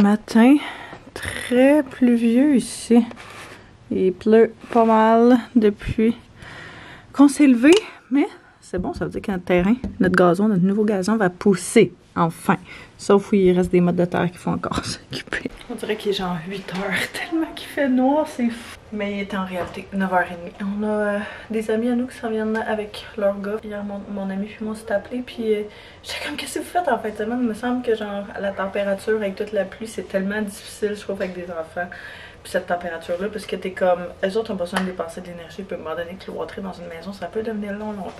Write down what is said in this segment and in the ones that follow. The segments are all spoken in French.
Matin très pluvieux ici. Il pleut pas mal depuis qu'on s'est levé, mais c'est bon, ça veut dire que notre terrain, notre gazon, notre nouveau gazon va pousser, enfin. Sauf où il reste des mottes de terre qui font encore s'occuper. On dirait qu'il est genre 8 heures, tellement qu'il fait noir, c'est fou. Mais il était en réalité 9h30. On a des amis à nous qui s'en viennent avec leur gars. Hier, mon ami puis moi s'est appelé, puis j'étais comme, qu'est-ce que vous faites en fin de semaine? Il me semble que genre, la température avec toute la pluie, c'est tellement difficile, je trouve, avec des enfants. Puis cette température-là, parce que t'es comme, eux autres ont besoin de dépenser de l'énergie, puis à un moment donné, cloîtrer dans une maison, ça peut devenir longtemps.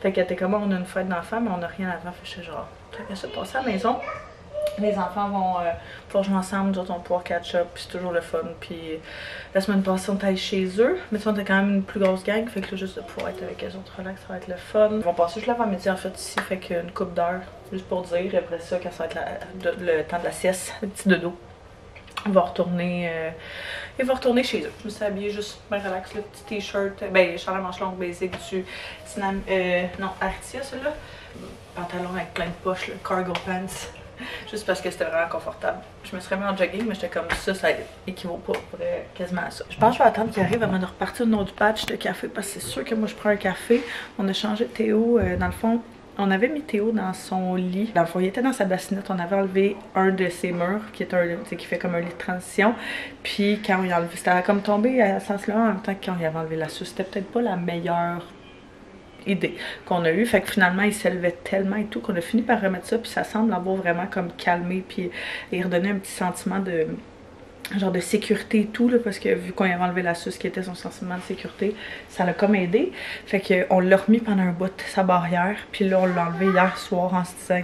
Fait que t'es comme, on a une fête d'enfants, mais on n'a rien avant, fait que je suis genre, t'as ça de passer à la maison. Les enfants vont pouvoir jouer ensemble, nous autres on va pouvoir catch-up, puis c'est toujours le fun. Puis la semaine passée, on est allé chez eux, mais tu vois, on était quand même une plus grosse gang, fait que là, juste de pouvoir être avec les autres relax, ça va être le fun. Ils vont passer juste l'avant-midi en fait ici, fait qu'une couple d'heures, juste pour dire, après ça, quand ça va être le temps de la sieste, le petit dodo. On va retourner, ils vont retourner chez eux. Je me suis habillée juste bien relax, le petit t-shirt, ben chandail manche longue basic du non, Artia celui-là. Pantalon avec plein de poches, le cargo pants. Juste parce que c'était vraiment confortable. Je me serais mis en jogging, mais j'étais comme ça équivaut pas quasiment à ça. Je pense que je vais attendre qu'il arrive avant de repartir de notre patch de café parce que c'est sûr que moi je prends un café. On a changé Théo, dans le fond. On avait mis Théo dans son lit. Dans le fond, il était dans sa bassinette. On avait enlevé un de ses murs qui est qui fait comme un lit de transition. Puis quand on a enlevé, c'était comme tombé à ce sens-là en même temps que quand il avait enlevé la souce. C'était peut-être pas la meilleure idée qu'on a eue. Fait que finalement, il s'élevait tellement et tout qu'on a fini par remettre ça. Puis ça semble avoir vraiment comme calmé. Puis il redonnait un petit sentiment de genre de sécurité et tout, là, parce que vu qu'on avait enlevé la suce qui était son sentiment de sécurité, ça l'a comme aidé. Fait qu'on l'a remis pendant un bout de sa barrière, puis là on l'a enlevé hier soir en se disant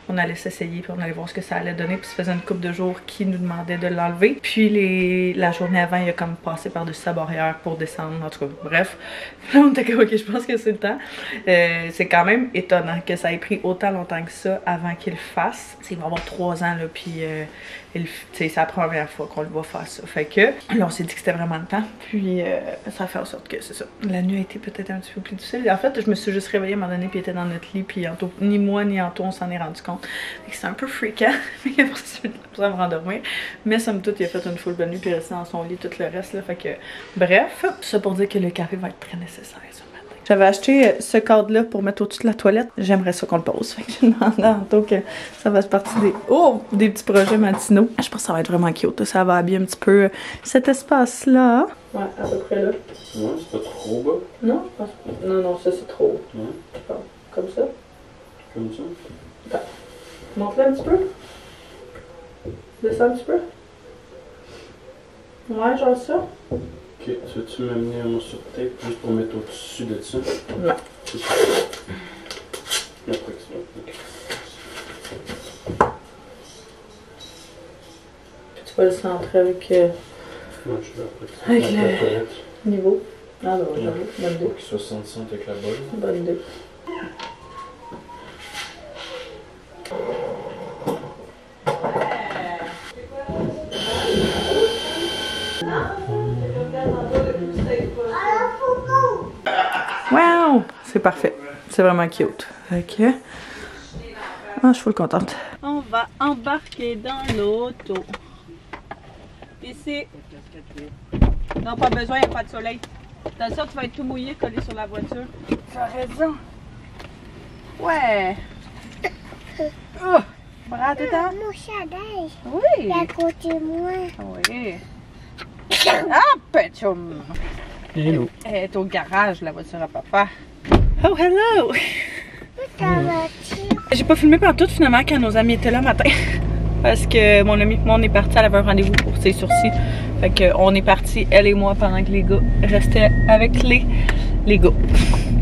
qu'on allait s'essayer, puis on allait voir ce que ça allait donner, puis ça faisait une couple de jours qu'il nous demandait de l'enlever. Puis la journée avant, il a comme passé par-dessus sa barrière pour descendre, en tout cas, bref. Là on était comme, ok, je pense que c'est le temps. C'est quand même étonnant que ça ait pris autant longtemps que ça avant qu'il le fasse. Il va avoir 3 ans, là, puis c'est la première fois qu'on le voit faire ça. Fait que là, on s'est dit que c'était vraiment le temps. Puis ça fait en sorte que c'est ça. La nuit a été peut-être un petit peu plus difficile. En fait, je me suis juste réveillée à un moment donné, puis il était dans notre lit. Puis ni moi ni Anto, on s'en est rendu compte. Fait que c'est un peu fréquent. Fait que pour ça, me rendormir. Mais somme toute, il a fait une full bonne nuit, puis il est resté dans son lit tout le reste. Là. Fait que bref, ça pour dire que le café va être très nécessaire. J'avais acheté ce cadre-là pour mettre au-dessus de la toilette. J'aimerais ça qu'on le pose. Fait que j'ai demandé à Anto que ça fasse partie des petits projets matinaux. Je pense que ça va être vraiment cute. Là. Ça va habiller un petit peu cet espace-là. Ouais, à peu près là. Ouais, c'est pas trop bas. Non, je pense pas. Non, ça c'est trop haut. Ouais. Comme ça. Comme ça. Okay. Monte-le un petit peu. Descends un petit peu. Ouais, genre ça. Ok, veux-tu m'amener un morceau de tape juste pour mettre au-dessus de ça? Ouais. Après que ça. Ok. Tu vas le centrer avec. Ouais, je vais après que ça. Avec le niveau. Ah, bah, j'avoue. Bonne idée. Pour qu'il soit 60 avec la bolle. Bonne idée. Wow! C'est parfait. C'est vraiment cute. Fait que... Ah, je suis full contente. On va embarquer dans l'auto. Ici. Non, pas besoin, il n'y a pas de soleil. Attention, tu vas être tout mouillé, collé sur la voiture. Tu as raison. Ouais. Oh! Bras dedans. Mon chandail. Oui. À côté de moi. Oui. Ah, petchum. Hello. Elle est au garage, la voiture à papa. Oh, hello! J'ai pas filmé pendant tout finalement quand nos amis étaient là matin. Parce que mon ami et moi, on est partis, elle avait un rendez-vous pour ses sourcils. Fait qu'on est partis, elle et moi, pendant que les gars restaient avec les gars.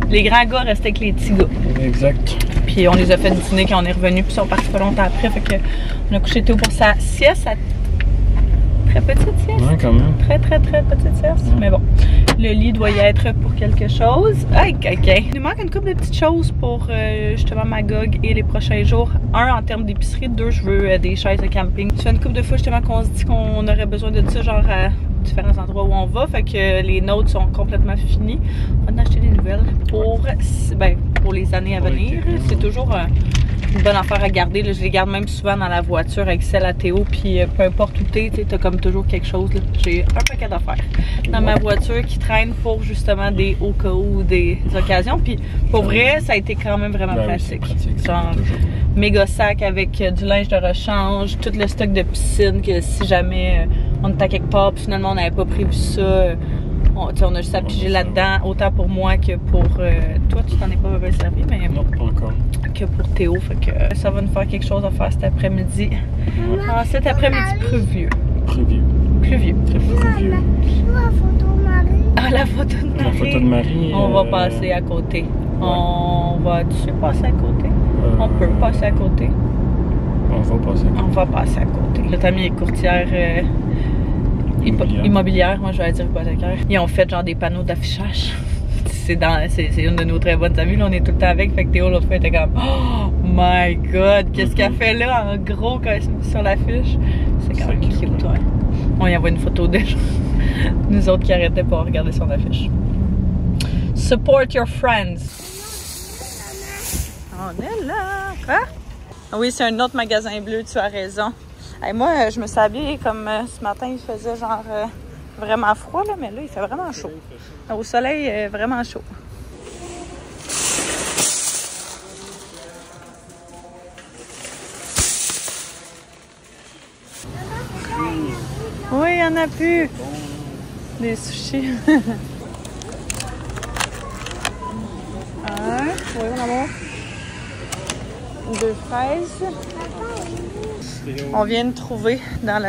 Les grands gars restaient avec les petits gars. Exact. Puis on les a fait dîner quand on est revenu, puis ils sont partis pas longtemps après. Fait que on a couché Théo pour sa sieste. Très petite sieste. Ouais, quand même. Très petite sieste. Ouais. Mais bon, le lit doit y être pour quelque chose. Aïe, ok. Il nous manque une couple de petites choses pour justement Magog et les prochains jours. Un, en termes d'épicerie. Deux, je veux des chaises de camping. Ça fait une couple de fois justement qu'on se dit qu'on aurait besoin de ça, genre à différents endroits où on va. Fait que les nôtres sont complètement finis. On va en acheter des nouvelles pour les années à venir. C'est toujours une bonne affaire à garder. Là. Je les garde même souvent dans la voiture avec celle à Théo. Puis peu importe où t'es, t'as comme toujours quelque chose. J'ai un paquet d'affaires dans ma voiture qui traîne pour justement des au cas où, des occasions. Puis pour vrai, ça a été quand même vraiment pratique. Genre, méga sac avec du linge de rechange, tout le stock de piscine que si jamais on était à quelque part, puis finalement on n'avait pas prévu ça. On a juste à piger là-dedans, autant pour moi que pour toi, tu t'en es pas bien servi, mais non, pas encore. Que pour Théo, fait que ça va nous faire quelque chose à faire cet après-midi. Ah, cet après-midi pluvieux. Pluvieux. Très pluvieux. La photo de Marie. Ah, la photo de Marie. La photo de Marie. On va passer à côté. Ouais. On va-tu passer à côté? On peut passer à côté. On va passer à côté. On va passer à côté. Notre amie est courtière immobilière, moi je vais dire hypothécaire. Ils ont fait genre des panneaux d'affichage. C'est une de nos très bonnes amies, là, on est tout le temps avec. Fait que Théo l'autre fois était comme oh my god, qu'est-ce qu'elle fait là en gros quand elle s'est mise sur l'affiche? C'est quand même cute, ouais. On y envoie une photo déjà. Nous autres qui arrêtaient pas de regarder son affiche. Support your friends. On est là. Quoi? Oui, c'est un autre magasin bleu, tu as raison. Hey, moi, je me suis habillée comme ce matin, il faisait genre vraiment froid, là, mais là, il fait vraiment chaud. Au soleil, vraiment chaud. Oui, il y en a plus. Des sushis. Un, oui, mon amour. 2 fraises. On vient de trouver dans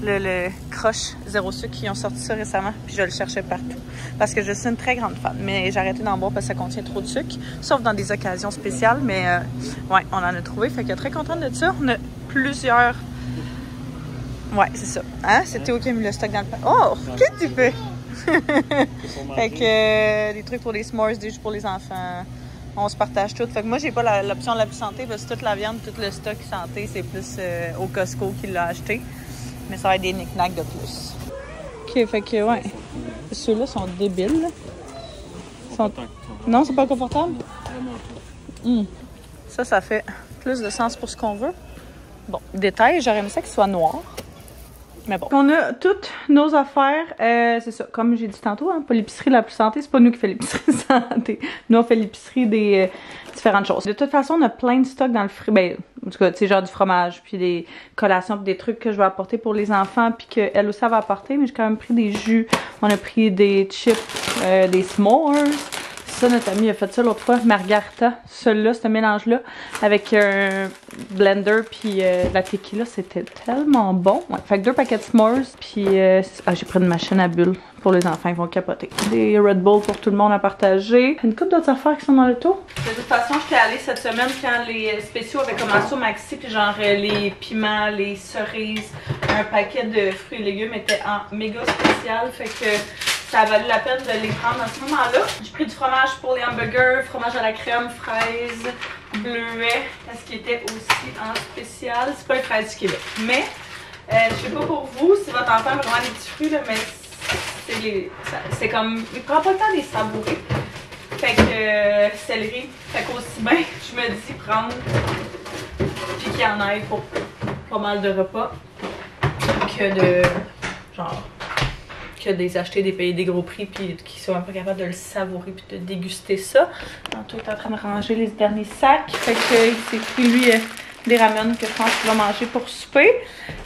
le croche zéro sucre qui ont sorti ça récemment, puis je le cherchais partout parce que je suis une très grande fan, mais j'ai arrêté d'en boire parce que ça contient trop de sucre, sauf dans des occasions spéciales, mais ouais, on en a trouvé, fait que très contente de ça. On a plusieurs. Ouais, c'est ça. Hein? C'est Théo qui a mis le stock dans le pain. Oh! Qu'est-ce que tu fais? Fait que des trucs pour les s'mores, des jus pour les enfants. On se partage tout. Fait que moi, j'ai pas l'option la plus santé parce que toute la viande, tout le stock santé, c'est plus au Costco qui l'a acheté. Mais ça va être des knick-knacks de plus. OK, fait que, ouais. Ceux-là sont débiles. Non, c'est pas confortable? Ça fait plus de sens pour ce qu'on veut. Bon, détail, j'aurais aimé ça qu'il soit noir. Mais bon. On a toutes nos affaires, c'est ça, comme j'ai dit tantôt, hein, pas l'épicerie la plus santé, c'est pas nous qui fait l'épicerie santé. Nous, on fait l'épicerie des différentes choses. De toute façon, on a plein de stocks dans le frigo. Ben, en tout cas, tu sais, genre du fromage, puis des collations, puis des trucs que je vais apporter pour les enfants, puis qu'elle aussi, elle va apporter. Mais j'ai quand même pris des jus, on a pris des chips, des s'mores. Ça, notre amie a fait ça l'autre fois, Margarita. Celui-là, ce mélange-là, avec un blender puis la tequila, c'était tellement bon. Ouais, fait que 2 paquets de s'mores, puis j'ai pris une machine à bulles pour les enfants, ils vont capoter. Des Red Bull pour tout le monde à partager. Une couple d'autres affaires qui sont dans le tour. De toute façon, j'étais allée cette semaine quand les spéciaux avaient commencé au Maxi, puis genre les piments, les cerises, un paquet de fruits et légumes était en méga spécial, fait que ça a valu la peine de les prendre à ce moment-là. J'ai pris du fromage pour les hamburgers, fromage à la crème, fraises, bleuets, parce qu'il était aussi en spécial. C'est pas les fraises du Québec. Mais, je sais pas pour vous, si votre enfant a vraiment des petits fruits, là, mais c'est comme, il prend pas le temps de les savourer. Fait que, céleri, fait qu'aussi bien, je me dis prendre, puis qu'il y en ait pour pas mal de repas, que de, genre, que des acheter, des payer des gros prix, puis qu'ils soient même pas capables de le savourer puis de déguster ça. Anto est en train de ranger les derniers sacs. Fait que il s'est pris lui des ramen que je pense qu'il va manger pour souper.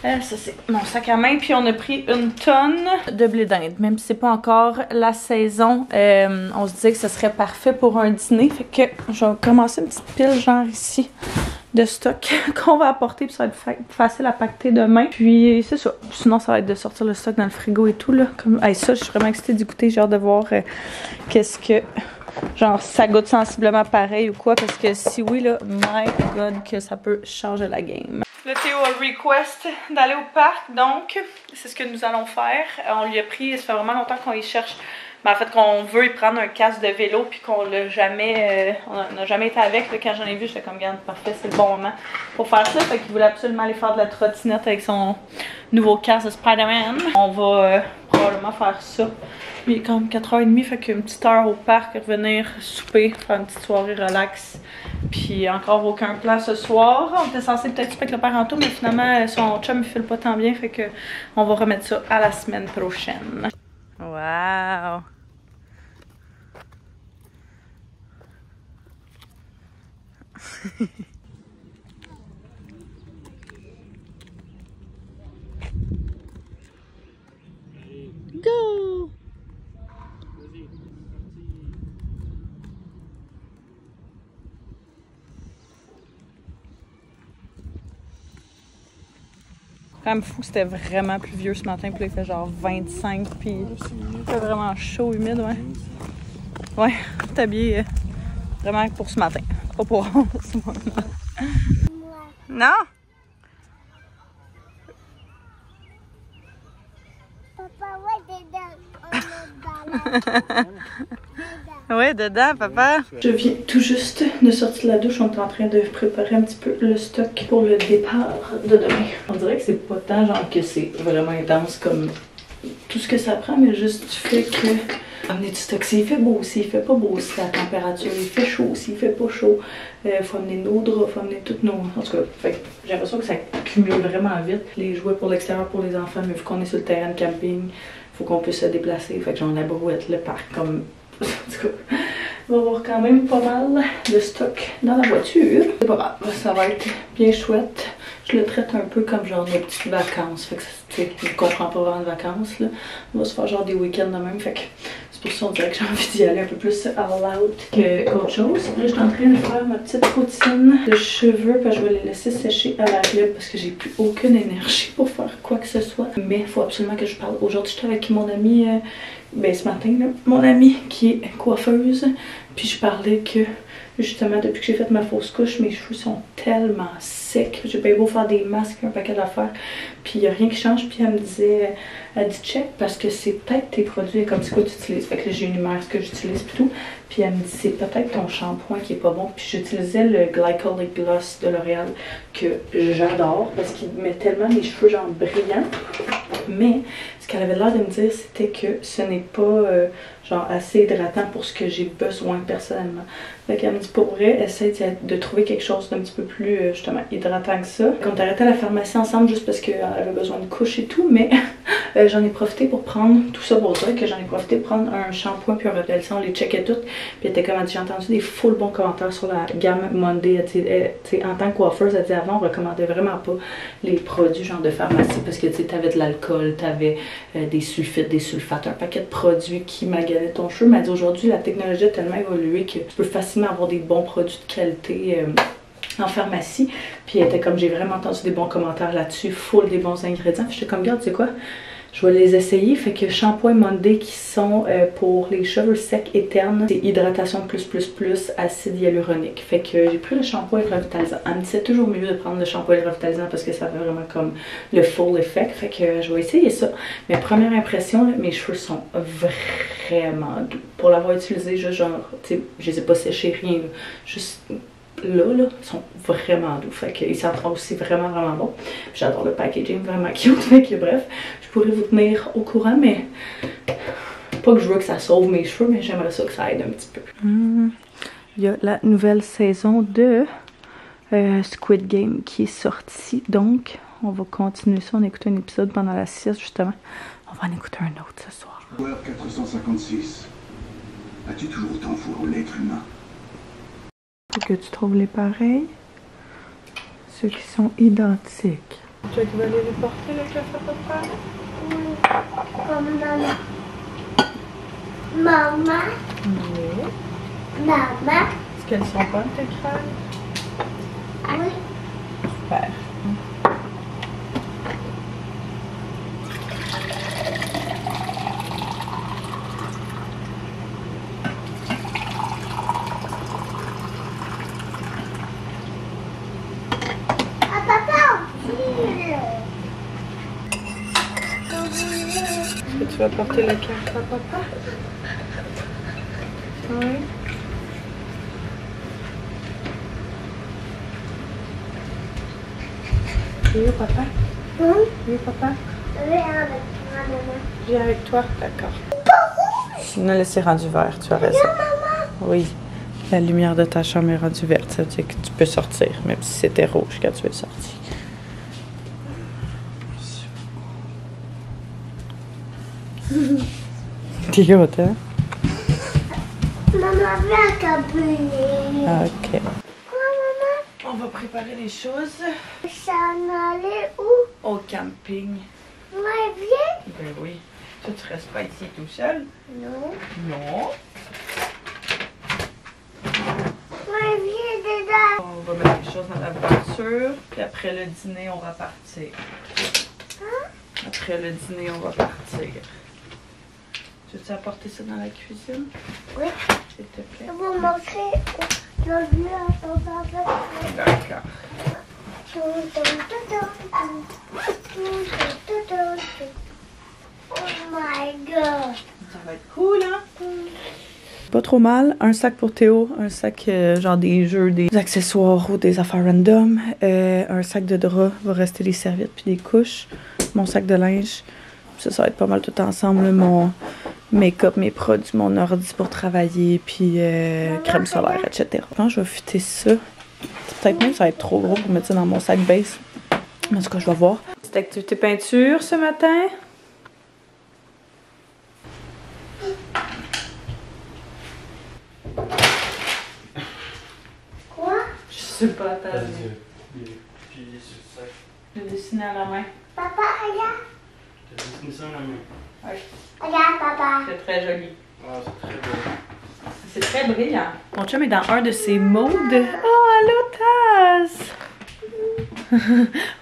Ça c'est mon sac à main. Puis on a pris une tonne de blé d'Inde. Même si c'est pas encore la saison, on se disait que ce serait parfait pour un dîner. Fait que je vais commencer une petite pile genre ici de stock qu'on va apporter, puis ça va être facile à pacter demain. Puis c'est ça. Sinon, ça va être de sortir le stock dans le frigo et tout, là. Comme, hey, ça, je suis vraiment excitée d'y goûter. J'ai hâte de voir qu'est-ce que... Genre, ça goûte sensiblement pareil ou quoi, parce que si oui, là, my god, que ça peut changer la game. Le Théo a request d'aller au parc, donc c'est ce que nous allons faire. On lui a pris, ça fait vraiment longtemps qu'on y cherche. Mais en fait, qu'on veut y prendre un casque de vélo, puis qu'on l'a jamais, on n'a jamais été avec. Là, quand j'en ai vu, j'étais comme, regarde, parfait, c'est le bon moment pour faire ça. Fait qu'il voulait absolument aller faire de la trottinette avec son nouveau casque de Spider-Man. On va probablement faire ça. Il est comme 4h30, fait qu'une petite heure au parc, revenir souper, faire une petite soirée relax. Puis encore aucun plat ce soir. On était censé peut-être souper avec le père en tout, mais finalement son chum il file pas tant bien, fait que on va remettre ça à la semaine prochaine. Wow! Go! Quand même fou, c'était vraiment pluvieux ce matin, puis là, il fait genre 25, puis il fait vraiment chaud, humide, ouais. Ouais, tout habillé vraiment pour ce matin, pas pour ce moment. Non? Papa, ouais, dedans. Ouais, dedans, papa. Je viens tout juste de sortir de la douche. On est en train de préparer un petit peu le stock pour le départ de demain. On dirait que c'est pas tant genre que c'est vraiment intense comme tout ce que ça prend, mais juste du fait que amener du stock, s'il fait beau, s'il fait pas beau, si la température, il fait chaud, s'il fait pas chaud, faut amener nos draps, faut amener toutes nos... En tout cas, j'ai l'impression que ça cumule vraiment vite. Les jouets pour l'extérieur pour les enfants, mais vu qu'on est sur le terrain de camping, faut qu'on puisse se déplacer. Fait que genre la brouette, le parc, comme... En tout cas, on va avoir quand même pas mal de stock dans la voiture. C'est pas grave, ça va être bien chouette. Je le traite un peu comme genre nos petites vacances. Fait que je comprends pas vraiment de vacances là. On va se faire genre des week-ends de même. Fait que c'est pour ça on dirait que j'ai envie d'y aller un peu plus all out qu'autre chose. Là je suis en train de faire ma petite routine de cheveux. Parce que je vais les laisser sécher à la glebe parce que j'ai plus aucune énergie pour faire quoi que ce soit. Mais il faut absolument que je parle. Aujourd'hui j'étais avec mon ami, ce matin là, mon ami qui est coiffeuse. Puis je parlais que justement depuis que j'ai fait ma fausse couche, mes cheveux sont tellement secs. J'ai bien beau faire des masques, un paquet d'affaires, puis il n'y a rien qui change. Puis elle me disait, elle dit check parce que c'est peut-être tes produits comme c'est quoi tu utilises. Fait que là j'énumère ce que j'utilise puis tout. Puis elle me dit c'est peut-être ton shampoing qui est pas bon. Puis j'utilisais le Glycolic Gloss de L'Oréal que j'adore parce qu'il met tellement mes cheveux genre brillants. Mais ce qu'elle avait l'air de me dire c'était que ce n'est pas genre assez hydratant pour ce que j'ai besoin personnellement. Fait qu'elle me dit pour vrai, essaye de trouver quelque chose d'un petit peu plus justement hydratant que ça. Quand on arrêtait à la pharmacie ensemble juste parce qu'elle avait besoin de couche et tout, mais j'en ai profité pour prendre tout ça pour dire que j'en ai profité pour prendre un shampoing puis un revitalisant, on les checkait toutes. Puis elle était comme, j'ai entendu des full bons commentaires sur la gamme Monday. En tant que coiffeuse, elle dit avant on recommandait vraiment pas les produits genre de pharmacie parce que tu avais de l'alcool, tu avais des sulfites, des sulfates, un paquet de produits qui maganaient ton cheveu. Mais elle dit aujourd'hui la technologie a tellement évolué que tu peux facilement avoir des bons produits de qualité en pharmacie. Puis elle était comme, j'ai vraiment entendu des bons commentaires là-dessus, full des bons ingrédients. Puis j'étais comme, regarde, tu sais quoi, je vais les essayer. Fait que shampoing Monday qui sont pour les cheveux secs et ternes, c'est hydratation plus acide hyaluronique. Fait que j'ai pris le shampoing revitalisant. Elle me dit c'est toujours mieux de prendre le shampoing revitalisant parce que ça fait vraiment comme le full effect. Fait que je vais essayer ça. Mais première impression, là, mes cheveux sont vraiment doux. Pour l'avoir utilisé, juste genre, tu sais, je les ai pas séchés, rien. Juste là, ils sont vraiment doux. Fait qu'ils sentent aussi vraiment bon. J'adore le packaging, vraiment cute. Fait que bref, je pourrais vous tenir au courant, mais pas que je veux que ça sauve mes cheveux, mais j'aimerais ça que ça aide un petit peu. Il y a la nouvelle saison de Squid Game qui est sortie, donc on va continuer ça. On a écouté un épisode pendant la sieste, justement. On va en écouter un autre ce soir. Joueur 456. As-tu toujours autant foi en l'être humain? Faut que tu trouves les pareils. Ceux qui sont identiques. Tu vas aller les porter, le café à papa? Oui, comme maman. Maman. Oui. Maman. Est-ce qu'elles sont bonnes, tes crêpes? Oui. Super. Est-ce que tu vas porter la carte à papa? Oui. Tu es où, papa? Oui, papa? Viens avec moi, maman. Viens avec toi? D'accord. Non, là, c'est rendu vert, tu as raison. Oui. La lumière de ta chambre est rendue verte, ça veut dire que tu peux sortir, même si c'était rouge quand tu es sorti. T'es content? Maman, viens câbler. Ok. Quoi, maman? On va préparer les choses Ça en allait où? au camping. Moi, viens. Ben oui. Toi, tu restes pas ici tout seul? Non. Non. Moi, viens dedans. On va mettre les choses dans la voiture, puis après le dîner, on va partir. Après le dîner, on va partir. Tu veux-tu apporter ça dans la cuisine? Oui. S'il te plaît. Je vais vous montrer. Je vais vu à ton papa. D'accord. Oh my god. Ça va être cool, hein? Pas trop mal. Un sac pour Théo, un sac genre des jeux, des accessoires ou des affaires random. Un sac de drap, va rester les serviettes puis des couches. Mon sac de linge. Ça va être pas mal tout ensemble. Mon make-up, mes produits, mon ordi pour travailler, puis crème solaire, etc. Je pense que je vais fitter ça. Peut-être même que ça va être trop gros pour mettre ça dans mon sac base. En tout cas, je vais voir. Petite activité peinture ce matin. Quoi? Je sais pas, attends. Les piliers sur le sac. Je vais dessiner à la main. Papa, regarde. T'as dessiné ça à la main? Ouais, Regarde, papa. c'est très joli. Ah, c'est très beau. C'est très brillant. Mon chum est dans un de ses modes. Oh, allô, Taz!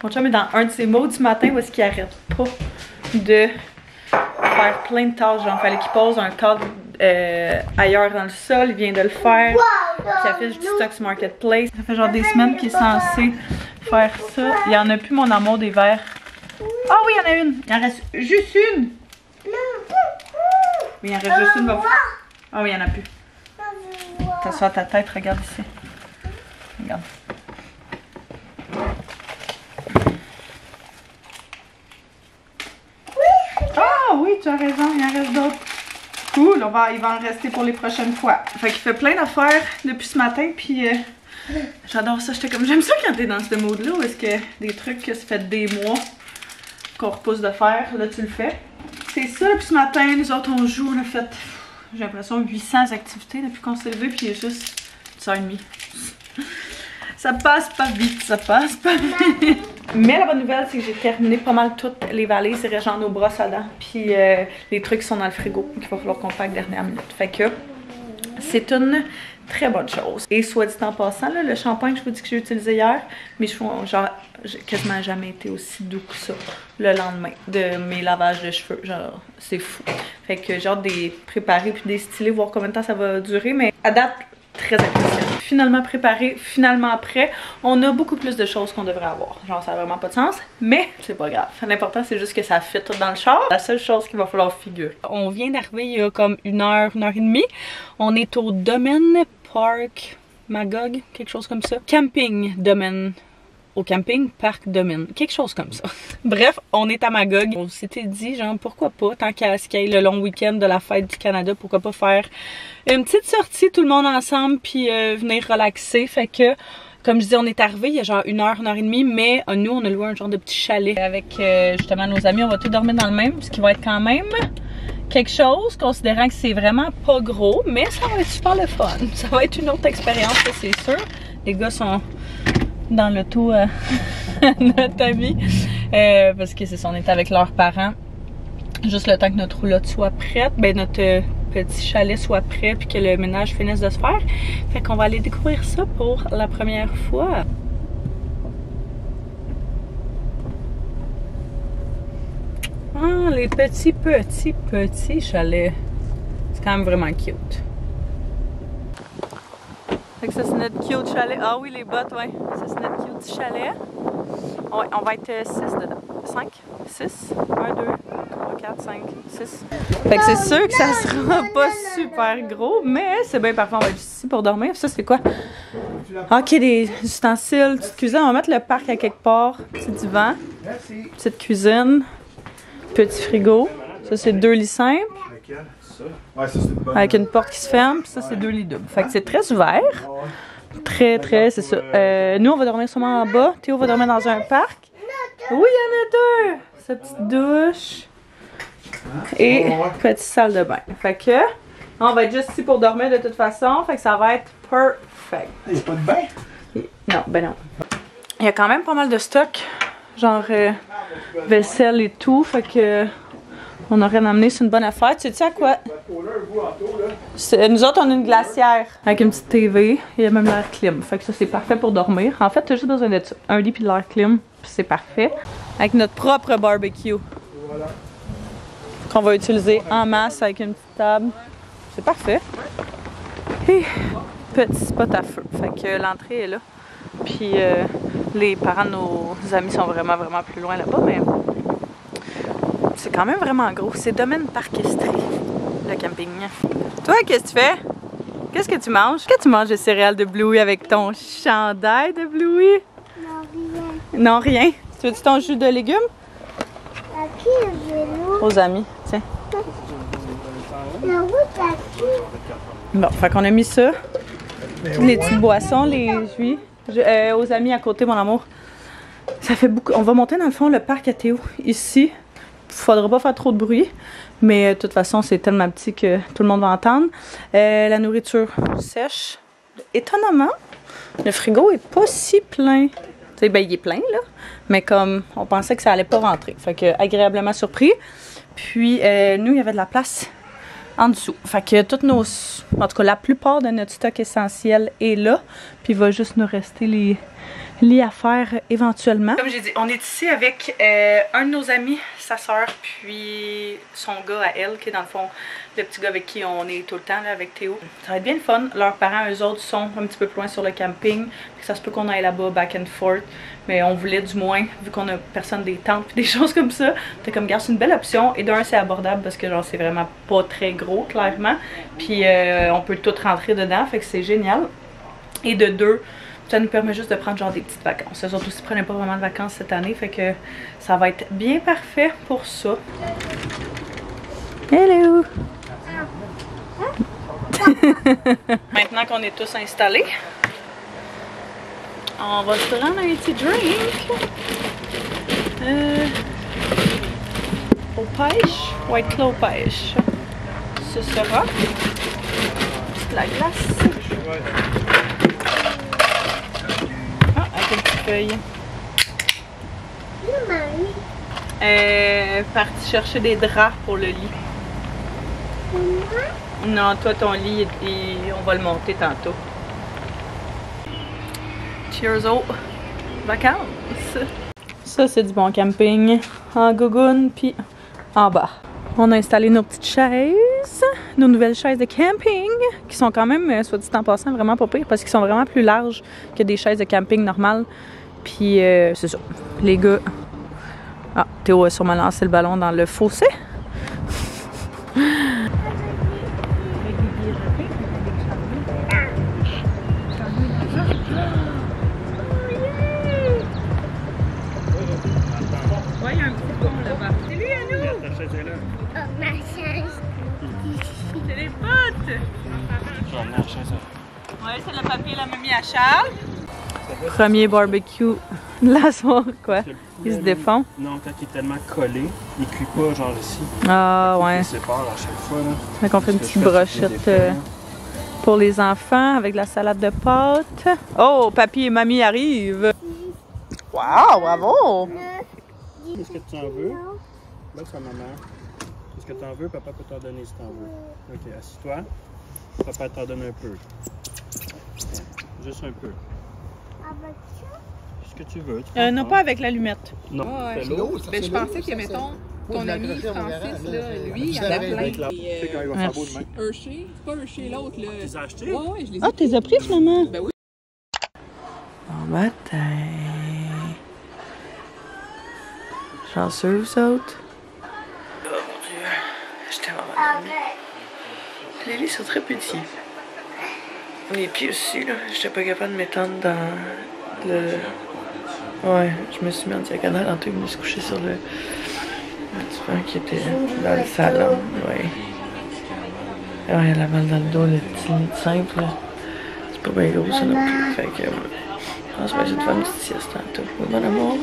Mon chum est dans un de ses modes ce matin où est-ce qu'il arrête pas de faire plein de tâches. Genre, il fallait qu'il pose un cadre ailleurs dans le sol. Il vient de le faire. Puis affiche du stock sur Marketplace. Ça fait genre des semaines qu'il est censé faire ça. Il y en a plus, mon amour, des verres. Ah oui, il y en a une. Il en reste juste une. Oui, il en reste juste une. Ah oui, il y en a plus. T'assois ta tête, regarde ici. Regarde. Ah oui, tu as raison, il en reste d'autres. Cool, il va en rester pour les prochaines fois. Fait qu'il fait plein d'affaires depuis ce matin, puis j'adore ça. J'étais comme, j'aime ça quand t'es dans ce mode-là, où est-ce que des trucs que ça fait des mois qu'on repousse de faire, là tu le fais. C'est ça, depuis ce matin, nous autres on joue, on a fait, j'ai l'impression, 800 activités depuis qu'on s'est levé, puis il y a juste 1h30. Ça passe pas vite, ça passe pas vite. Mais la bonne nouvelle, c'est que j'ai terminé pas mal toutes les valises, il reste genre nos brosses à dents, puis les trucs qui sont dans le frigo, qu'il va falloir qu'on pack dernière minute. Fait que c'est une très bonne chose. Et soit dit en passant, là, le shampoing que je vous dis que j'ai utilisé hier, mes cheveux ont genre quasiment jamais été aussi doux que ça le lendemain de mes lavages de cheveux. Genre, c'est fou. Fait que j'ai hâte de les préparer puis de les styler, voir combien de temps ça va durer, mais à date, très impressionnant. Finalement préparé, finalement prêt. On a beaucoup plus de choses qu'on devrait avoir. Genre, ça n'a vraiment pas de sens, mais c'est pas grave. L'important, c'est juste que ça fit tout dans le char. La seule chose qu'il va falloir figurer. On vient d'arriver il y a comme une heure et demie. On est au Domaine Park Magog, quelque chose comme ça. Camping Domaine. Au camping Parc Domaine, quelque chose comme ça. Bref, on est à Magog. On s'était dit, genre, pourquoi pas, tant qu'à ce qu'il y ait le long week-end de la fête du Canada, pourquoi pas faire une petite sortie, tout le monde ensemble, puis venir relaxer. Fait que, comme je disais, on est arrivé il y a genre une heure et demie, mais nous, on a loué un genre de petit chalet avec justement nos amis. On va tous dormir dans le même, ce qui va être quand même quelque chose, considérant que c'est vraiment pas gros, mais ça va être super le fun. Ça va être une autre expérience, c'est sûr. Les gars sont dans l'auto notre ami parce que c'est ça, on était avec leurs parents juste le temps que notre roulotte soit prête, ben notre petit chalet soit prêt puis que le ménage finisse de se faire. Fait qu'on va aller découvrir ça pour la première fois. Ah, les petits chalets. C'est quand même vraiment cute. Fait que ça, c'est notre cute chalet. Ah oui, les bottes, ouais. Ça, c'est notre cute chalet. On va être 6 dedans. 5, 6, 1, 2, 3, 4, 5, 6. Fait que c'est sûr que ça sera pas super gros, mais c'est bien parfait. On va être ici pour dormir. Ça, c'est quoi? Ok, des ustensiles, petite cuisine. On va mettre le parc à quelque part. Petit divan. Petite cuisine. Petit frigo. Ça, c'est 2 lits simples. ça. Ouais, ça c'est une bonne. Avec une porte qui se ferme, puis ça c'est 2 lits doubles. Fait que c'est très ouvert. Très, c'est ça. Nous on va dormir sûrement en bas. Théo va dormir dans un parc. Oui, il y en a 2! Sa petite douche. Et petite salle de bain. Fait que on va être juste ici pour dormir de toute façon. Fait que ça va être perfect. Il n'y a pas de bain? Non, ben non. Il y a quand même pas mal de stock. Genre vaisselle et tout. Fait que on aurait amené, c'est une bonne affaire. Tu sais à quoi? Nous autres, on a une glacière avec une petite TV. Il y a même l'air clim. Fait que ça, c'est parfait pour dormir. En fait, t'as juste besoin d'un lit puis de l'air clim. Puis c'est parfait. Avec notre propre barbecue. Voilà. Qu'on va utiliser en masse avec une petite table. C'est parfait. Et petit spot à feu. Fait que l'entrée est là. Puis les parents de nos amis sont vraiment plus loin là-bas, mais c'est quand même vraiment gros. C'est domaine Parc Estrie, le camping. Toi, qu'est-ce que tu fais? Qu'est-ce que tu manges? Qu'est-ce que tu manges de céréales de Bluey avec ton chandail de Bluey? Non, rien. Non, rien. Tu veux-tu ton jus de légumes? À qui le vélo? Aux amis, tiens. La route à qui? Bon, fait qu'on a mis ça. Les petites boissons, les jus. Aux amis à côté, mon amour. Ça fait beaucoup. On va monter dans le fond le parc à Théo. Ici. Faudra pas faire trop de bruit. Mais de toute façon, c'est tellement petit que tout le monde va entendre. La nourriture sèche. Étonnamment, le frigo est pas si plein. Tu sais, ben, il est plein, là. Mais comme on pensait que ça allait pas rentrer. Fait que agréablement surpris. Puis, nous, il y avait de la place en dessous. Fait que toutes nos... En tout cas, la plupart de notre stock essentiel est là. Puis il va juste nous rester les lits à faire éventuellement. Comme j'ai dit, on est ici avec un de nos amis, sa soeur, puis son gars à elle, qui est dans le fond le petit gars avec qui on est tout le temps, là, avec Théo. Ça va être bien le fun. Leurs parents, eux autres, sont un petit peu plus loin sur le camping. Puis ça se peut qu'on aille là-bas, back and forth. Mais on voulait du moins, vu qu'on a personne des tentes puis des choses comme ça. T'es comme, regarde, c'est une belle option. Et d'un, c'est abordable parce que genre c'est vraiment pas très gros, clairement. Puis on peut tout rentrer dedans, fait que c'est génial. Et de deux, ça nous permet juste de prendre genre des petites vacances. Eux autres aussi prenaient pas vraiment de vacances cette année, fait que ça va être bien parfait pour ça. Hello! Maintenant qu'on est tous installés, on va se prendre un petit drink. Au pêche, White Claw pêche. Ce sera de la glace. Ah, avec une petite feuille. Parti chercher des draps pour le lit. Non, toi ton lit, on va le monter tantôt. Cheers aux vacances! Ça c'est du bon camping. En gougoune puis en bas. On a installé nos petites chaises, nos nouvelles chaises de camping, qui sont quand même, soit dit en passant, vraiment pas pires, parce qu'ils sont vraiment plus larges que des chaises de camping normales. Puis c'est ça. Les gars... Ah, Théo a sûrement lancé le ballon dans le fossé. Ouais, il y a un petit pont là-bas. C'est lui à nous! Oh, ma chaise. C'est les potes! Ouais, c'est le papier la mamie à Charles. Premier barbecue de la soirée, quoi. Il se défend. Non, quand il est tellement collé, il cuit pas genre ici. Ah ouais. Il sépare à chaque fois. Là. Donc on fait une petite brochette pour les enfants avec de la salade de pâtes. Oh, papy et mamie arrivent. Wow, bravo! Est-ce que tu en veux? Là, c'est maman. Est-ce que tu en veux? Papa peut t'en donner si tu en veux. Ok, assis-toi. Papa t'en donne un peu. Juste un peu. Ce que tu veux. Non, pas avec l'allumette. Non, ouais. c'est l'eau. Ben, je pensais que, mettons, ton ami Francis, là, lui, il en a plein. Tu sais quand il va faire beau demain. Hershey, c'est pas Hershey, l'autre, là. Tu les as achetés? Ouais, ouais, je les ai. Ah, tu les as pris finalement? Ben oui. Bon matin. Chanceux, vous autres? Oh mon Dieu, j'étais vraiment dormi. Les lits sont très petits. Les pieds aussi, là. J'étais pas capable de m'étendre dans le... Ouais, je me suis mis en diagonale en tout, je me suis couché sur le divan qui était dans le salon, ouais. Ouais, la balle dans le dos, le petit lit simple, là. C'est pas bien gros, ça non plus. Fait que, je pense que je vais essayer de faire une petite sieste tantôt. Oui, bon amour.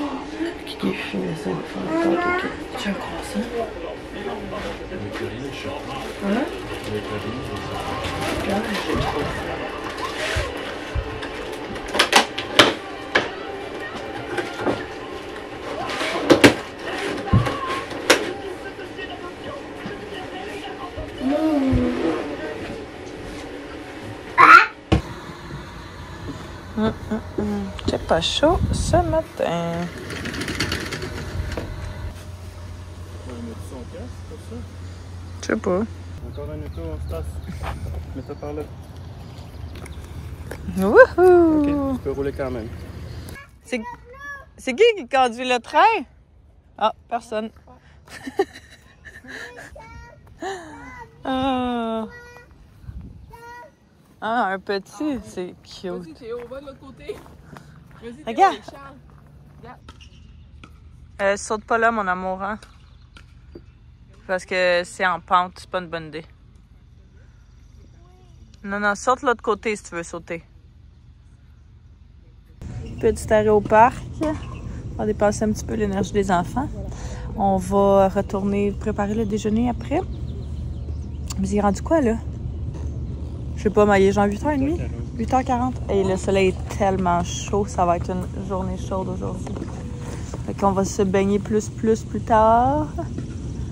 Kiki, essaie de faire un tantôt. Tu as un croissant? Hein? C'est pas chaud ce matin. Je sais pas. Encore un auto, on se tasse. Mets ça par là. Wouhou! Ok, tu peux rouler quand même. C'est qui conduit le train? Ah, personne. Ah, un petit, c'est cute. Vas-y, Théo, va de l'autre côté. Vas-y, Théo, Regarde. avec Charles. Saute pas là, mon amour, hein? Parce que c'est en pente, c'est pas une bonne idée. Non, saute de l'autre côté si tu veux sauter. Petit arrêt au parc. On va dépasser un petit peu l'énergie des enfants. On va retourner préparer le déjeuner après. Mais il est rendu quoi, là? Je sais pas, mais il est genre 8h30? 8h40. Et le soleil est tellement chaud, ça va être une journée chaude aujourd'hui. Fait qu'on va se baigner plus tard.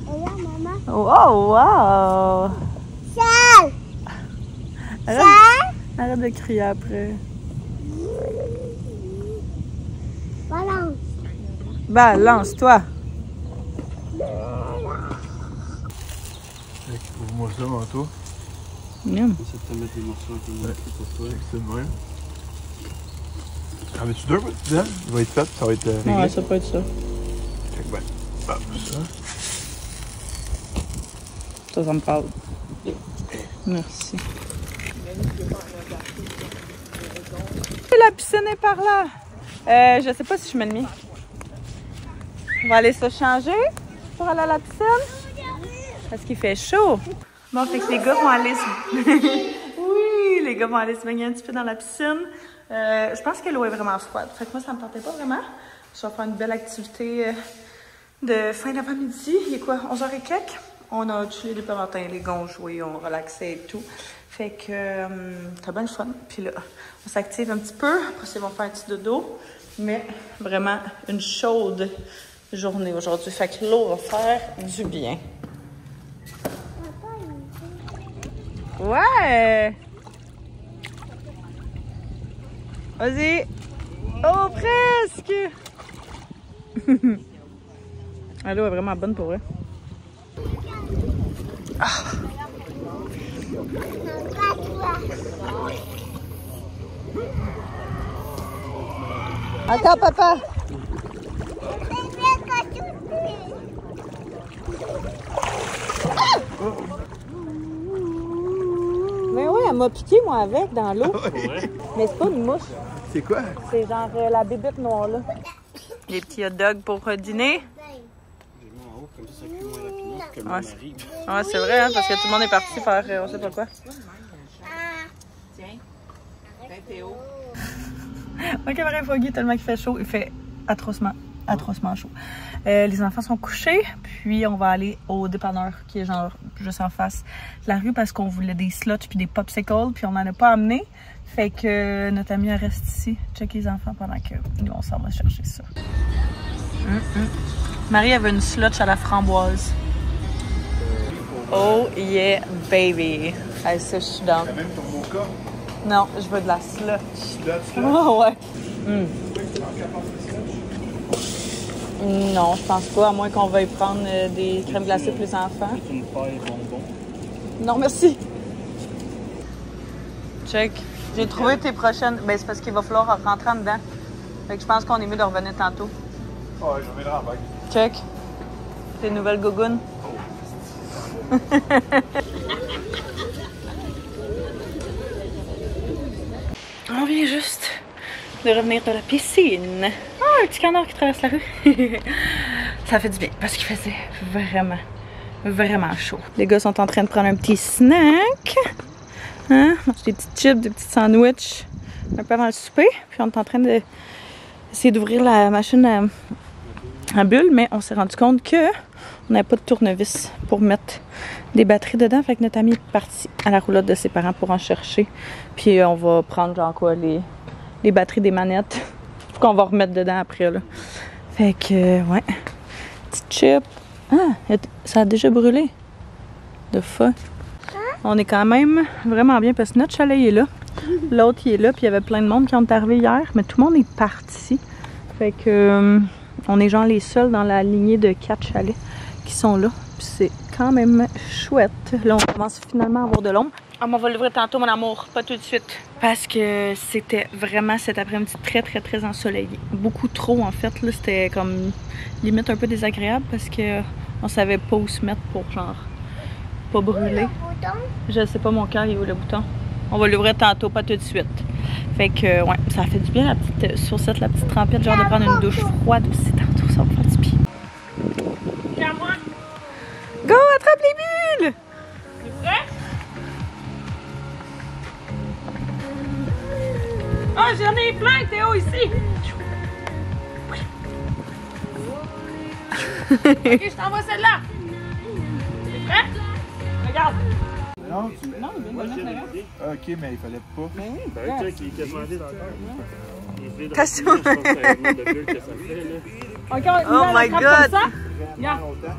Regarde, maman. Oh, wow! Charles! Arrête de crier après. Balance. Balance-toi! Ouvre-moi ça, manteau. Miam. Essaie de te mettre des morceaux un peu moins petits pour toi. C'est de même. En veux-tu deux dedans? Il va être fait, ça va être réglé. Ouais, ça peut être ça. Check ben. Hop, ça. Ça me parle. Merci. Et la piscine est par là. Je sais pas si je mets le mien. On va aller se changer pour aller à la piscine. Parce qu'il fait chaud. Bon, fait que les gars vont aller se... Oui, les gars vont aller se baigner un petit peu dans la piscine. Je pense que l'eau est vraiment froide. Fait que moi, ça me tentait pas vraiment. Je vais faire une belle activité de fin d'avant-midi. Il est quoi? 11h et quelques? On a chillé depuis le matin. Les gars ont joué, on relaxé et tout. Fait que t'as bien le fun. Puis là, on s'active un petit peu. Après, ils vont faire un petit dodo. Mais vraiment une chaude journée aujourd'hui. Fait que l'eau va faire du bien. Ouais! Vas-y! Oh, presque! L'eau est vraiment bonne pour vrai. Ah. Attends, papa! Mais oui, elle m'a piqué, moi, avec, dans l'eau. Mais c'est pas une mouche. C'est quoi? C'est genre la bébête noire, là. Les petits hot dogs pour dîner. J'ai mis en haut, comme ça cuit moins rapidement que mon Ouais, mari. Ouais, c'est vrai, hein, parce que tout le monde est parti faire on sait pas quoi. Tiens. Ben, Théo. Ma caméra est foggy tellement qu'il fait chaud. Il fait atrocement chaud. Les enfants sont couchés, puis on va aller au dépanneur qui est genre juste en face de la rue parce qu'on voulait des slots puis des popsicles, puis on n'en a pas amené. Fait que notre amie elle reste ici, check les enfants pendant que nous on s'en va chercher ça. Marie avait une slotch à la framboise. Oh yeah baby. Hey, ça je suis dans. T'as même ton mocha? Non, je veux de la slotch. Slotch, Oh ouais. Non, je pense pas, à moins qu'on veuille prendre des crèmes glacées pour les enfants. Une paille bonbon. Non, merci. Check. J'ai trouvé tes prochaines... Ben, c'est parce qu'il va falloir rentrer en dedans. Fait que je pense qu'on est mieux de revenir tantôt. Ouais, je reviendrai en bac. Check. Tes nouvelles gougounes. On vient juste de revenir de la piscine. Ah, un petit canard qui traverse la rue. Ça fait du bien parce qu'il faisait vraiment vraiment chaud. Les gars sont en train de prendre un petit snack. Hein? Manger des petites chips, des petits sandwichs. Un peu avant le souper. Puis on est en train d'essayer d'ouvrir la machine à bulles. Mais on s'est rendu compte que on n'avait pas de tournevis pour mettre des batteries dedans. Fait que notre ami est parti à la roulotte de ses parents pour en chercher. Puis on va prendre genre quoi, les batteries des manettes. Qu'on va remettre dedans après là. Fait que ouais. Petite chip. Ah, ça a déjà brûlé. De feu. On est quand même vraiment bien parce que notre chalet est là. L'autre il est là. Puis il y avait plein de monde qui ont arrivé hier. Mais tout le monde est parti. Fait que on est genre les seuls dans la lignée de 4 chalets qui sont là. Puis c'est quand même chouette. Là on commence finalement à avoir de l'ombre. Ah, on va l'ouvrir tantôt, mon amour, pas tout de suite. Parce que c'était vraiment cet après-midi très ensoleillé. Beaucoup trop, en fait. Là, c'était comme limite un peu désagréable parce que on savait pas où se mettre pour, genre, pas brûler. Je sais pas, mon cœur, il est où le bouton? On va l'ouvrir tantôt, pas tout de suite. Fait que, ouais, ça fait du bien, la petite saucette, la petite trempette, genre de prendre une douche froide aussi tantôt, ça va faire du bien. Go, attrape les bulles! T'es prêt? Ah, j'en ai plein, Théo, ici! Ok, je t'envoie celle-là! T'es prêt? Regarde! Non, tu... Non, il vient de mettre là. Ok, mais il fallait pas. Ben oui, tu sais, qui est demandé dans le cœur. Attention. Ok, Oh my God! ça. Vraiment longtemps.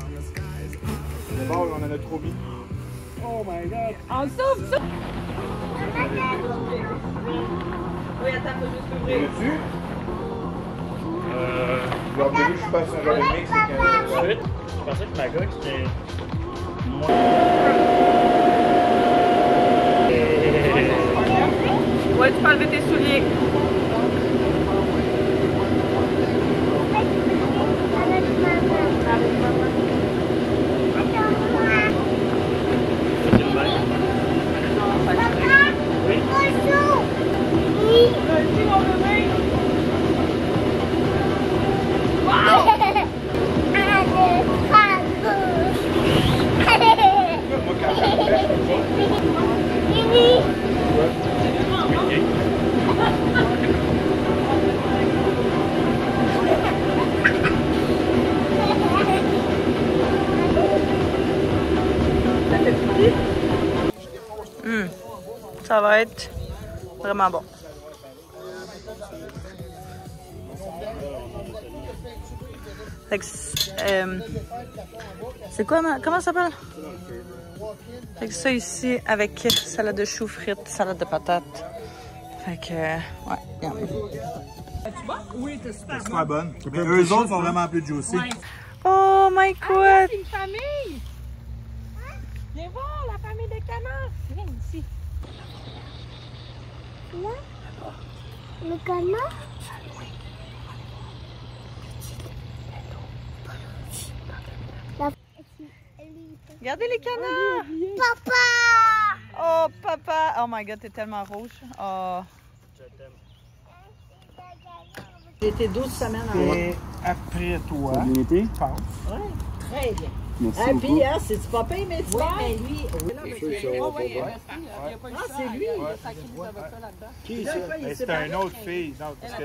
D'abord, on en a trop mis. Oh my God! En dessous, ça! Oui, attends, faut juste ouvrir. Veux-tu? Je vais que je fasse un genre de mix avec un... Ensuite, je pensais que ma gueule c'était moins. Ouais, tu peux enlever tes souliers. Ça va être vraiment bon. Fait que c'est quoi, comment ça s'appelle? Fait que ça ici avec salade de choux frites, salade de patates. Fait que, ouais, yum. C'est super bonne. Mais eux autres sont vraiment plus juicy. Oh my God! C'est une famille! Viens voir la famille de canards! Viens ici! Là, le canard. Regardez les canards! Papa! Oh papa! Oh my God, t'es tellement rouge. Oh. J'ai été 12 semaines en... Et après toi, Bien été? je pense. Très bien. Merci Ah, beaucoup. puis, hein, c'est du papa, mais tu vois. Mais lui, sûr que ça va pas bien. c'est lui. Qui ça? C'était une autre fille. Non, parce que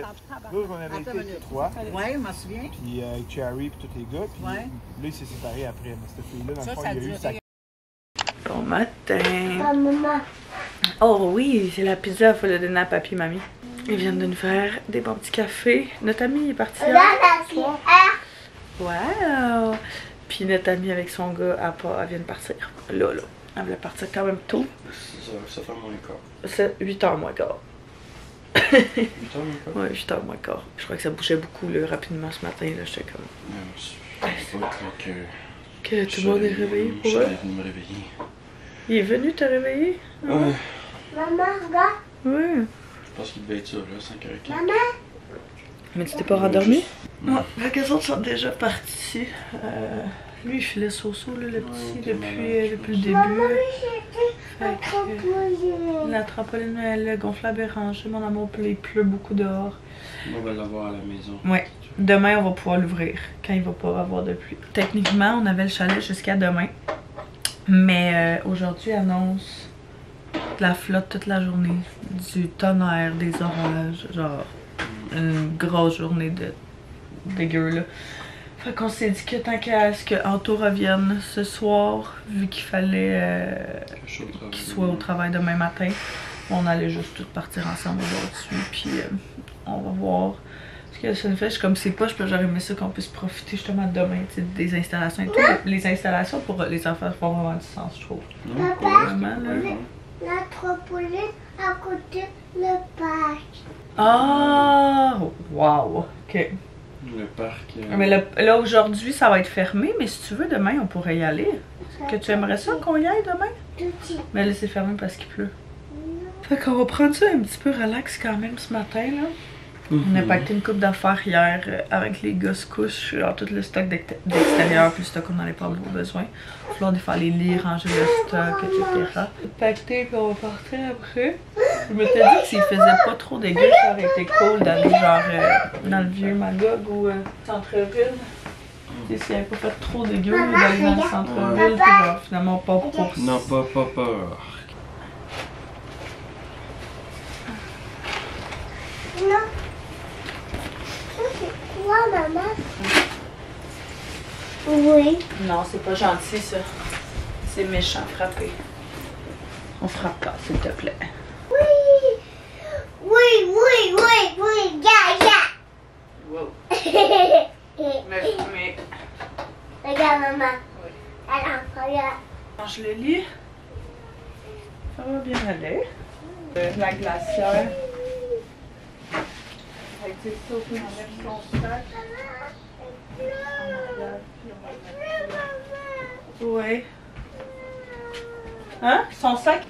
nous, on avait été trois. Ouais, je m'en souviens. Puis avec Cherry et tous les gars. Puis Ouais. là, il s'est séparé après. Mais cette fille-là, dans le fond, ça il y a eu dure. sa... Bon matin. Maman. Oh oui, c'est la pizza, il faut le donner à papy et mamie. Ils viennent de nous faire des bons petits cafés. Notre ami est parti Là, là. la pierre. Wow! Puis notre amie avec son gars, elle vient de partir. Là. Elle voulait partir quand même tôt. Ça fait moins quart. C'est 8h moins quart. 8h moins quart? Ouais, 8h moins quart. Je crois que ça bougeait beaucoup là, rapidement ce matin. Là, j'étais comme... Je crois Que tout le monde est réveillé je pour eux. suis venu me réveiller. Il est venu te réveiller? Ouais. Maman, regarde. Ouais. Je pense qu'il devait être ça, là, 5h15. Maman. Mais tu t'es pas rendormi? Non. Fait que les autres sont déjà partis. Lui, il filait Soso, là, le petit, depuis le début. Maman, Fait que, la trampoline, elle, le gonflable est rangé, mon amour, puis il pleut beaucoup dehors. On va l'avoir à la maison. Ouais. Tu demain, on va pouvoir l'ouvrir quand il va pas avoir de pluie. Techniquement, on avait le chalet jusqu'à demain. Mais aujourd'hui, annonce de la flotte toute la journée. Du tonnerre, des orages. Genre, une grosse journée de dégueu, là. Fait qu'on s'est dit que tant qu'à ce que Anto revienne ce soir, vu qu'il fallait qu'il soit au travail demain matin, on allait juste tous partir ensemble aujourd'hui. Puis on va voir ce que ça nous fait. Je suis comme c'est poche, j'aurais aimé ça qu'on puisse profiter justement demain des installations et tout. Les installations pour les enfants font vraiment du sens, je trouve. Papa, Vraiment, là. la trampoline à côté le parc. Ah! Wow! Ok. Le parc. Mais là aujourd'hui, ça va être fermé, mais si tu veux, demain, on pourrait y aller. Que tu aimerais ça qu'on y aille demain? Tout petit. Mais là, c'est fermé parce qu'il pleut. Fait qu'on va prendre ça un petit peu relax quand même ce matin, là. On a pacté une coupe d'affaires hier avec les gars se couchent, genre tout le stock d'extérieur, puis le stock qu'on n'allait pas avoir besoin. Il va falloir des fois les lire, ranger le stock, etc. Pacté, puis on va partir après. Je m'étais dit que s'il faisait pas trop dégueu, ça aurait été cool d'aller genre dans le vieux Magog ou centre-ville. Et s'il avait pas fait trop dégueu, d'aller dans le centre-ville, puis genre finalement pas pour... Non, pas peur. Non. Ça, c'est quoi, maman? Oui. Non, c'est pas gentil ça. C'est méchant frapper. On frappe pas, s'il te plaît. Oui. Oui, oui, oui, oui. Ya, ya. Wow. Mais... Regarde, maman. Oui. Alors, regarde. Quand je le lis, ça va bien aller. La glacière. Avec tes sauts, on enlève son sac. Oui. Hein? Son sac?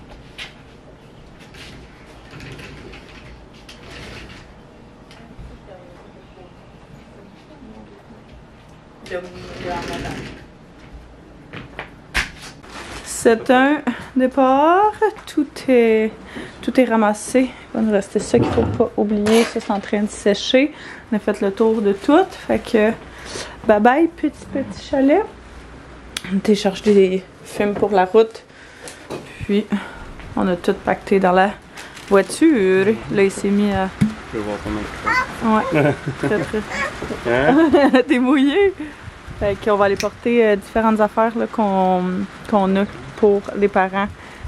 C'est un départ. Tout est ramassé. Il va nous rester ça qu'il faut pas oublier. Ça, c'est en train de sécher. On a fait le tour de tout. Fait que bye bye, petit chalet. On télécharge des films pour la route. Puis on a tout pacté dans la voiture. Là, il s'est mis à... Je peux voir comment il Ouais, très très. Hein? T'es mouillé? Fait qu'on va aller porter différentes affaires là, qu'on a pour les parents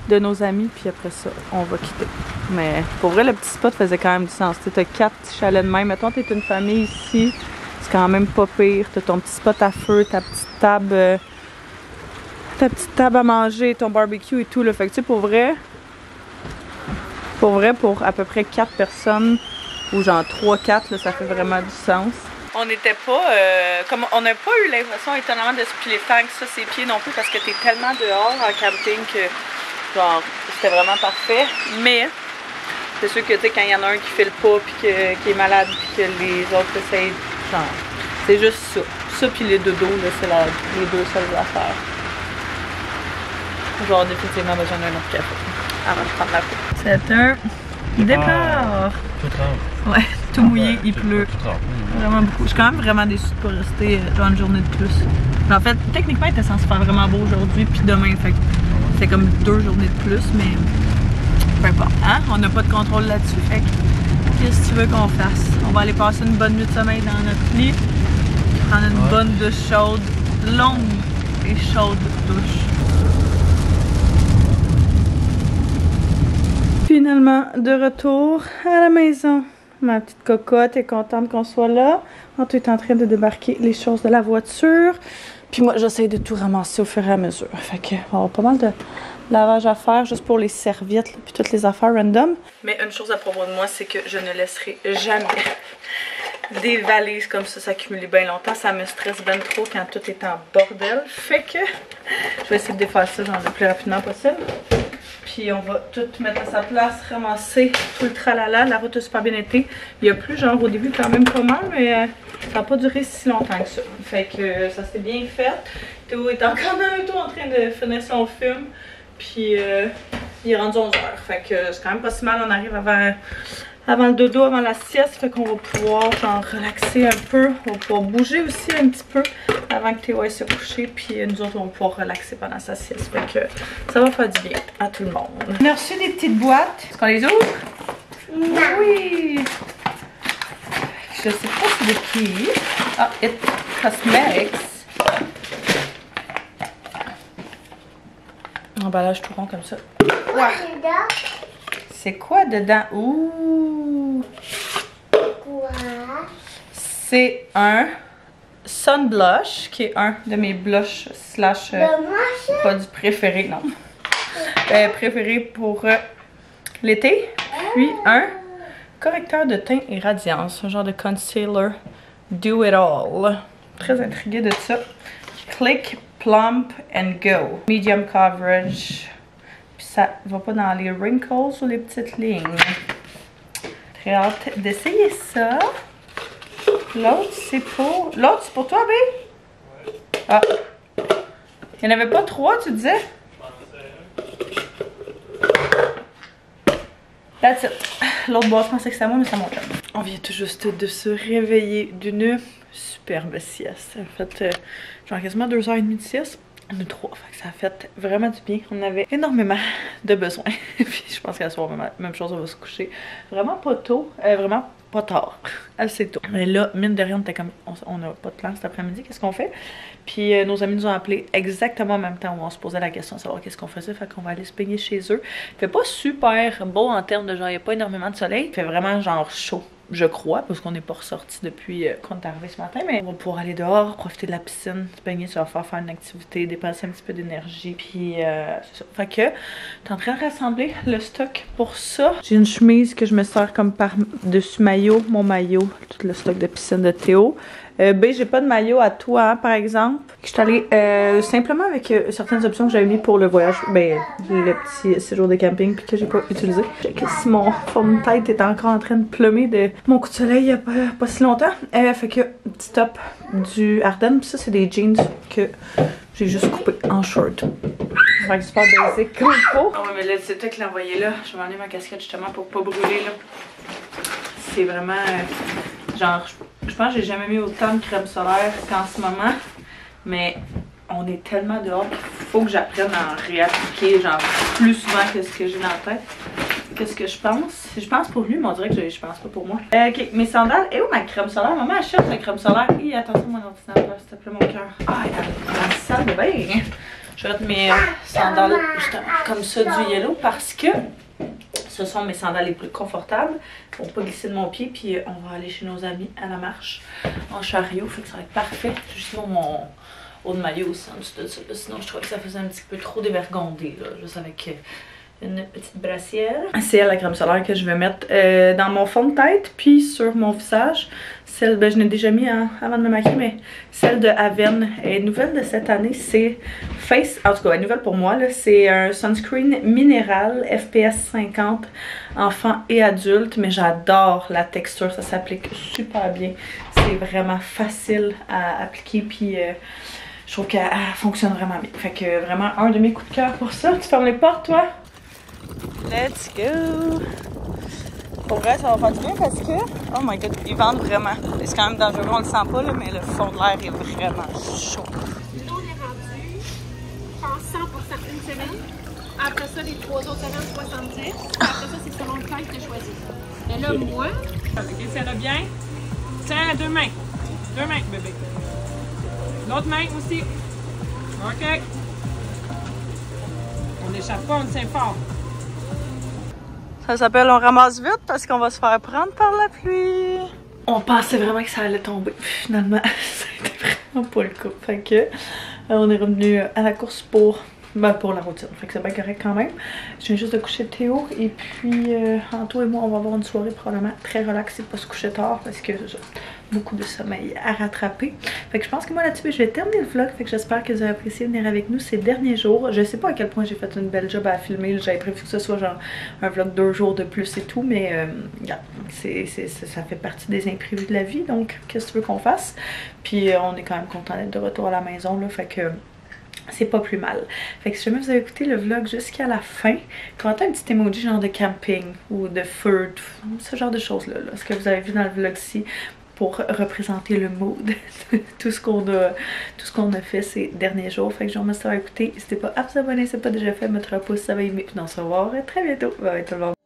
de nos amis, puis après ça, on va quitter. Mais pour vrai, le petit spot faisait quand même du sens. Tu as 4 petits chalets de même. Mettons, t'es une famille ici, c'est quand même pas pire. T'as ton petit spot à feu, ta petite table à manger, ton barbecue et tout. Là. Fait que tu sais, pour vrai, pour à peu près 4 personnes, ou genre 3-4, ça fait vraiment du sens. On n'était pas, comme on n'a pas eu l'impression étonnamment de se piler tant que ça ses pieds non plus parce que t'es tellement dehors en camping que genre c'était vraiment parfait. Mais c'est sûr que tu sais quand il y en a un qui file pas puis qui est malade puis que les autres essayent, genre c'est juste ça. Ça puis les dodos là, c'est les deux seules affaires. Je vais avoir définitivement besoin d'un autre café avant de prendre la route. C'est un départ. Tout trempe. Ouais, tout mouillé, il pleut. Tout trempe. Vraiment beaucoup. Je suis quand même vraiment déçue de pas rester genre une journée de plus. Mais en fait, techniquement, il était censé faire vraiment beau aujourd'hui puis demain. Fait que c'est comme 2 journées de plus, mais peu importe. Hein? On n'a pas de contrôle là-dessus. Fait que qu'est-ce que tu veux qu'on fasse? On va aller passer une bonne nuit de sommeil dans notre lit. Prendre une bonne douche chaude. Longue et chaude douche. Finalement, de retour à la maison. Ma petite cocotte est contente qu'on soit là. Anto est en train de débarquer les choses de la voiture. Puis moi, j'essaie de tout ramasser au fur et à mesure. Fait que, on va avoir pas mal de lavage à faire juste pour les serviettes là, puis toutes les affaires random. Mais une chose à propos de moi, c'est que je ne laisserai jamais des valises comme ça s'accumuler bien longtemps. Ça me stresse bien trop quand tout est en bordel. Fait que je vais essayer de défaire ça genre le plus rapidement possible. Puis on va tout mettre à sa place, ramasser tout le tralala. La route a super bien été. Il y a plus genre au début quand même pas mal, mais ça n'a pas duré si longtemps que ça. Fait que ça s'est bien fait. Théo est encore dans l'auto en train de finir son film. Puis il est rendu 11h. Fait que c'est quand même pas si mal. On arrive avant le dodo, avant la sieste, fait qu'on va pouvoir genre relaxer un peu, on va pouvoir bouger aussi un petit peu avant que Théo aille se coucher, puis nous autres on va pouvoir relaxer pendant sa sieste, fait que ça va faire du bien à tout le monde. On a reçu des petites boîtes, est-ce qu'on les ouvre? Non. Oui! Je sais pas c'est de qui. Ah, It Cosmetics. Emballage tout rond comme ça. Quoi? C'est quoi dedans? Ouh! Quoi? C'est un Sun Blush, qui est un de mes blushs slash produits préférés, non. Préférés pour l'été. Puis un correcteur de teint et radiance, un genre de concealer Do It All. Très intriguée de ça. Click, Plump and Go. Medium coverage. Puis ça va pas dans les wrinkles ou les petites lignes. Très hâte d'essayer ça. L'autre c'est pour... L'autre c'est pour toi, B? Ah. Il n'y en avait pas 3, tu disais? That's it. L'autre boîte, je pensais que c'était à moi, mais c'est à mon chum. On vient tout juste de se réveiller d'une superbe sieste. Ça a fait genre quasiment 2h30 de sieste. On a 3, fait que ça a fait vraiment du bien. On avait énormément de besoins. Puis je pense qu'à soir, même chose, on va se coucher vraiment pas tôt, vraiment pas tard, assez tôt. Mais là, mine de rien, on était comme, on n'a pas de plan cet après-midi, qu'est-ce qu'on fait? Puis nos amis nous ont appelé exactement en même temps où on se posait la question de savoir qu'est-ce qu'on faisait. Fait qu'on va aller se baigner chez eux. Il fait pas super beau en termes de genre, il n'y a pas énormément de soleil. Il fait vraiment genre chaud, je crois, parce qu'on n'est pas ressorti depuis qu'on est arrivé ce matin. Mais on va pouvoir aller dehors, profiter de la piscine, se baigner, se faire une activité, dépenser un petit peu d'énergie. Puis c'est ça. Fait que t'es en train de rassembler le stock pour ça. J'ai une chemise que je me sers comme par-dessus maillot, mon maillot, tout le stock de piscine de Théo. B, j'ai pas de maillot à toi, par exemple. Je suis allée simplement avec certaines options que j'avais mis pour le voyage, ben, le petit séjour de camping, puis que j'ai pas utilisé. Si mon fond de tête est encore en train de plumer de mon coup de soleil il y a pas si longtemps. Fait que, petit top du Ardennes, puis ça, c'est des jeans que j'ai juste coupé en short. Fait que super basic comme il faut. Ah ouais, mais là, c'est toi qui l'as envoyé là. Je vais enlever ma casquette justement pour pas brûler, là. C'est vraiment, genre, je pense que j'ai jamais mis autant de crème solaire qu'en ce moment, mais on est tellement dehors qu'il faut que j'apprenne à en réappliquer genre plus souvent que ce que j'ai dans la tête. Qu'est-ce que je pense? Je pense pour lui, mais on dirait que je pense pas pour moi. Ok, mes sandales. Et où ma crème solaire? Maman achète la crème solaire. Et attention mon ordinateur, s'il te plaît, mon cœur. Ah, dans la salle de bain. Je vais mettre mes sandales justement comme ça du yellow parce que ce sont mes sandales les plus confortables. Ils vont pas glisser de mon pied. Puis on va aller chez nos amis à la marche en chariot. Fait que ça va être parfait. Justement mon haut de maillot aussi en dessous de ça. Sinon je trouvais que ça faisait un petit peu trop dévergondé. Là, juste avec une petite brassière. C'est la crème solaire que je vais mettre dans mon fond de tête. Puis sur mon visage. Celle, ben je l'ai déjà mis avant de me maquiller, mais celle de Avène est nouvelle de cette année. C'est Face, en tout cas, elle est nouvelle pour moi. C'est un sunscreen minéral FPS 50, enfant et adulte. Mais j'adore la texture, ça s'applique super bien. C'est vraiment facile à appliquer. Puis je trouve qu'elle fonctionne vraiment bien. Fait que vraiment un de mes coups de cœur pour ça. Tu fermes les portes, toi? Let's go! Pour vrai, ça va faire du bien parce que, oh my god, ils vendent vraiment. C'est quand même dangereux, on le sent pas, là, mais le fond de l'air est vraiment chaud. L'eau est rendue, je pense 100% une semaine. Après ça, les 3 autres semaines, 70. Après ça, c'est selon le temps que tu as choisi. Mais là, moi, ok, ça va bien. Tiens, 2 mains. 2 mains, bébé. L'autre main aussi. Ok. On n'échappe pas, on tient fort. Ça s'appelle on ramasse vite parce qu'on va se faire prendre par la pluie. On pensait vraiment que ça allait tomber. Finalement, ça a été vraiment pas le coup. Fait que on est revenu à la course pour la routine. Fait que c'est bien correct quand même. Je viens juste de coucher Théo et puis Anto et moi on va avoir une soirée probablement très relaxée, pas se coucher tard parce que j'ai beaucoup de sommeil à rattraper. Fait que je pense que moi là-dessus je vais terminer le vlog. Fait que j'espère que vous avez apprécié de venir avec nous ces derniers jours. Je sais pas à quel point j'ai fait une belle job à filmer. J'avais prévu que ce soit genre un vlog 2 jours de plus et tout, mais regarde, ça fait partie des imprévus de la vie. Donc qu'est-ce que tu veux qu'on fasse? Puis on est quand même content d'être de retour à la maison là. Fait que c'est pas plus mal. Fait que si jamais vous avez écouté le vlog jusqu'à la fin, commentez un petit emoji genre de camping ou de feu, ce genre de choses là, ce que vous avez vu dans le vlog-ci pour représenter le mood de tout ce qu'on a fait ces derniers jours. Fait que je vous remercie d'avoir écouté. N'hésitez pas à vous abonner si ce n'est pas déjà fait, mettre un pouce, ça va aimer. Puis on se revoit très bientôt. Bye tout le monde.